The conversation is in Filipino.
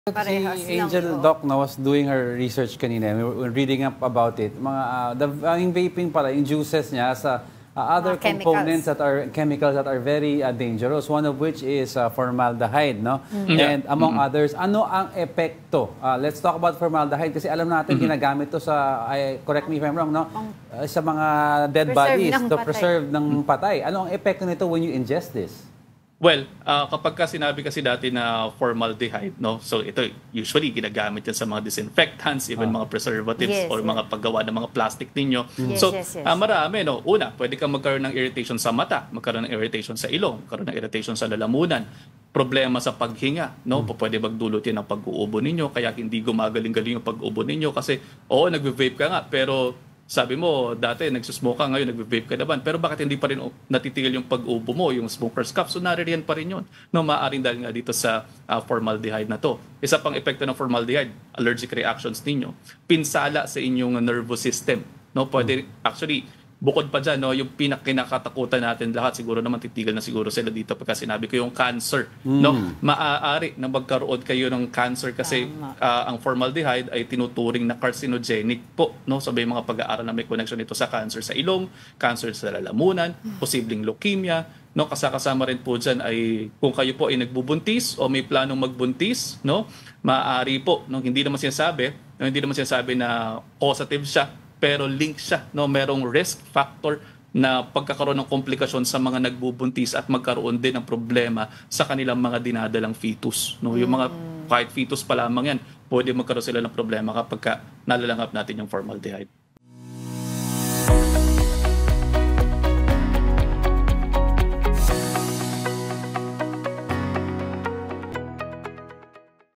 Si Parehas lang, Angel oo. Doc was doing her research kanina. We were reading up about it. Yung vaping pala, yung juices niya sa other Mga components chemicals. that are chemicals that are very dangerous. One of which is formaldehyde, no? Yeah. And among others, ano ang epekto? Let's talk about formaldehyde kasi alam natin ginagamit to sa, correct me if I'm wrong, no? Sa mga dead Preserve bodies, ng to patay. preserve ng patay. Ano ang epekto nito when you ingest this? Well, kapag ka sinabi kasi dati na formaldehyde, no? So ito usually ginagamit yan sa mga disinfectants, even mga preservatives Yes, or yes. mga paggawa ng mga plastic ninyo. Yes, So yes, yes. marami, no? Una, pwede kang magkaroon ng irritation sa mata, magkaroon ng irritation sa ilong, magkaroon ng irritation sa lalamunan, problema sa paghinga, no? Pwede magdulot yan ng pag-uubo ninyo, kaya hindi gumagaling-galing yung pag-ubo ninyo kasi oo, nagve-vape ka nga, pero sabi mo, dati nagsusmoke ka, ngayon nagve-vape ka naman. Pero bakit hindi pa rin natitigil yung pag-ubo mo, yung smoker's cough? So naririyan pa rin yun. No, maaaring dahil nga dito sa formaldehyde na to. Isa pang epekto ng formaldehyde, allergic reactions ninyo. Pinsala sa inyong nervous system. No, pwede, actually, bukod pa dyan, no, yung kinakatakutan natin lahat, siguro naman titigil na siguro sila dito pagka sinabi ko yung cancer. No? Maaari na magkaroon kayo ng cancer kasi ang formaldehyde ay tinuturing na carcinogenic po. No? Sabi mga pag-aaral na may connection ito sa cancer sa ilong, cancer sa lalamunan, posibleng leukemia. No? Kasama rin po dyan ay kung kayo po ay nagbubuntis o may planong magbuntis, no? Maaari po, no? Hindi naman sinasabi na causative siya, pero link siya, no, merong risk factor na pagkakaroon ng komplikasyon sa mga nagbubuntis at magkaroon din ng problema sa kanilang mga dinadalang fetus, no. Yung mga kahit fetus pa lamang yan, pwede magkaroon sila ng problema kapag nalalanghap natin yung formaldehyde.